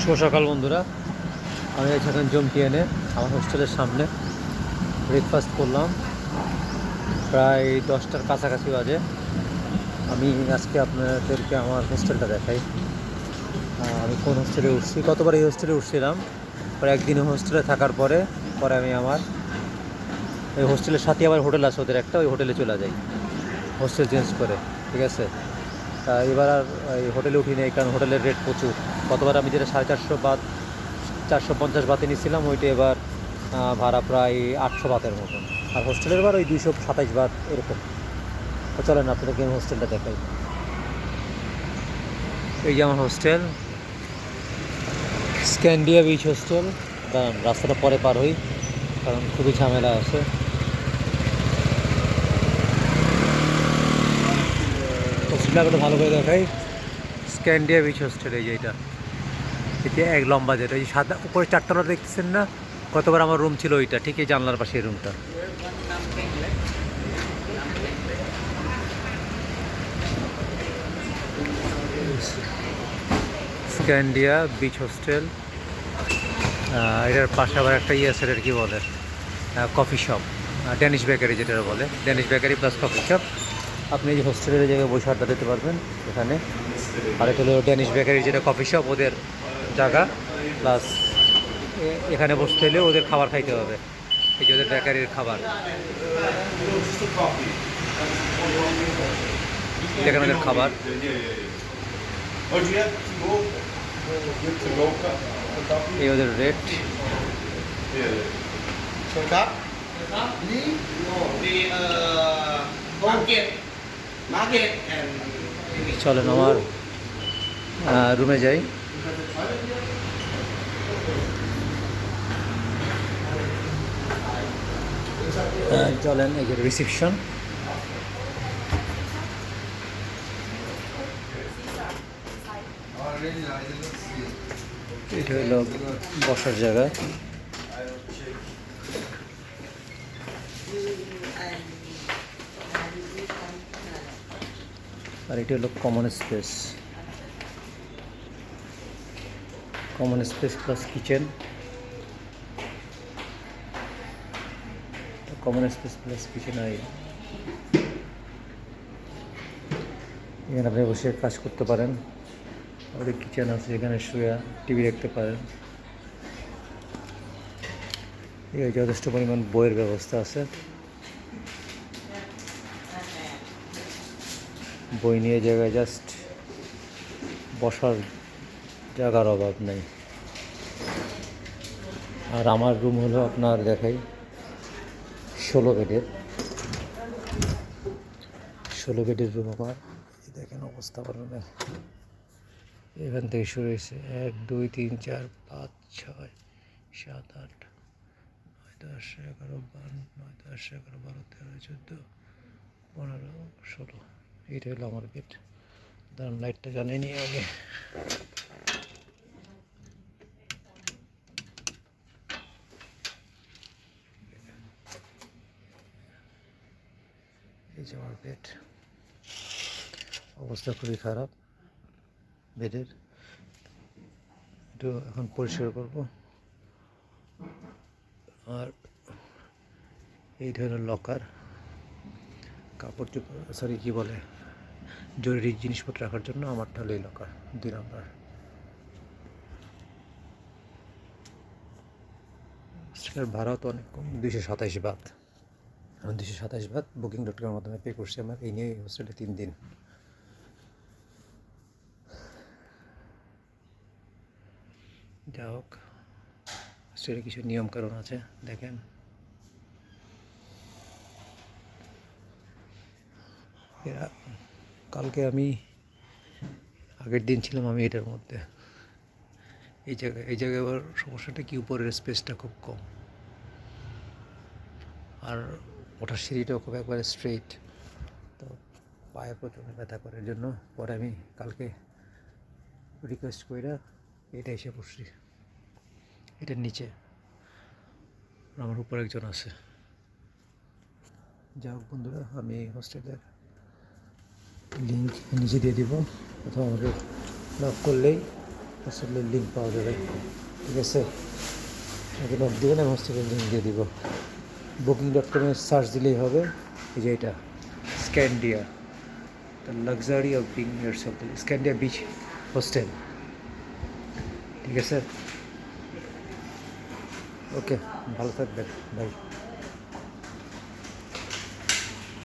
শুভ সকাল বন্ধুরা, আমি এখন জমটিএনে আমার হোস্টেলের সামনে ব্রেকফাস্ট করলাম। প্রায় 10টার কাছাকাছি বাজে। আমি আজকে আপনাদেরকে আমার হোস্টেলটা দেখাই। আমি কোন হোস্টেলে উঠছি, কতবার এই হোস্টেলে উঠছিলাম। পরে একদিন হোস্টেলে থাকার পরে পরে আমি আমার এই হোস্টেলের সাথে আবার হোটেল আছে ওদের একটা, ওই হোটেলে চলে যাই হোস্টেল চেঞ্জ করে। ঠিক আছে, তা এবার আর এই হোটেলে উঠি নেই, কারণ হোটেলের রেট প্রচুর। কতবার আমি যেটা 450 বাত 450 বাতে নিচ্ছিলাম, ওইটা এবার ভাড়া প্রায় 800 বাতের মতন। আর হোস্টেলের বার ওই 227 বাত এরকম। তো চলেন আপনাদেরকে আমি হোস্টেলটা দেখাই। এই যে আমার হোস্টেল, স্ক্যান্ডিয়া বিচ হোস্টেল। দাঁড়ান, রাস্তাটা পরে পার হই, কারণ খুবই ঝামেলা আছে। হোস্টেলটা একটু ভালো করে দেখাই। স্ক্যান্ডিয়া বিচ হোস্টেল, এই যে এটা এক লম্বা, যেটা এই সাদা উপরে 4তলা দেখতেছেন না, কতবার আমার রুম ছিল ওইটা, ঠিক এই জানলার পাশে এই রুমটা। স্ক্যান্ডিয়া বিচ হোস্টেল। এটার পাশে আবার একটা আছে, এটার কী বলে, কফি শপ, ড্যানিশ বেকারি যেটা বলে, Danish bakery plus coffee shop. আপনি এই যে হোস্টেলের জায়গায় বসে আড্ডা দিতে পারবেন এখানে। আর এটা হলো ড্যানিশ বেকারি, যেটা কফি শপ ওদের জায়গা, প্লাস এখানে বসতে হলে ওদের খাবার খাইতে হবে। এই যে ওদের বেকারির খাবার, এখানে ওদের খাবার। এই ওদের রেট। চলেন আমার রুমে যাই। চলেন, এই যে রিসিপশন। এটা হলো বসার জায়গা। আর এটি হলো common space, common space plus kitchen. Common space plus kitchen. এখানে আপনি বসে কাজ করতে পারেন। আমাদের কিচেন আছে, এখানে শুয়ে টিভি দেখতে পারেন। এই যথেষ্ট পরিমাণ বইয়ের ব্যবস্থা আছে, বই নিয়ে জায়গায় জাস্ট বসার জায়গার অভাব নেই। আর আমার রুম হলো আপনার দেখাই 16 বেডের, 16 বেডের রুম আমার। দেখেন অবস্থা রুমের, এখান থেকে শুরু হয়েছে 1 2 3 4 5 6 7 8 9 10 11 12 9 10 11 12 13 14 15 16। এইটা হলো আমার বেড। দাঁড়ান, লাইটটা জ্বালিয়ে নিয়ে আগে। এই যে আমার বেড, অবস্থা খুবই খারাপ বেডের। একটু এখন পরিষ্কার করব। আর এই ধরনের লকার, কাপড় চোপড়, সরি কী বলে, জরুরি জিনিসপত্র রাখার জন্য আমারটা হলো এই লকার 2 নম্বর। হোস্টেলের ভাড়াও তো অনেক কম, 227 বাত। আমি 227 বাত Booking.com-এর মাধ্যমে পে করছি আমার এই নিয়ে হোস্টেলে 3 দিন। যা হোক, হোস্টেলে কিছু নিয়মকানুন আছে, দেখেন। এরা কালকে আমি আগের দিন ছিলাম আমি এটার মধ্যে, এই জায়গায় আবার সমস্যাটা কি, উপরের স্পেসটা খুব কম। আর ওঠার সিঁড়িটাও খুব একবারে স্ট্রেইট, তো পায়ে প্রচণ্ড ব্যথা করার জন্য পরে আমি কালকে রিকোয়েস্ট করে এটা এসে পড়ছি। এটার নিচে আমার উপর একজন আছে। যা হোক বন্ধুরা, আমি হোস্টেলের লিঙ্ক নিচে দিয়ে দিব, অথবা আমাকে লক করলেই হোস্টেলের লিঙ্ক পাওয়া যাবে, ঠিক আছে? আগে নক দেবেন, আমি হোস্টেলের লিঙ্ক দিয়ে দিব। booking.com-এ সার্চ দিলেই হবে। এই যে এটা Scandia, the luxury of being yourself, Scandia beach hostel, ঠিক আছে? ওকে, ভালো থাকবেন, বাই।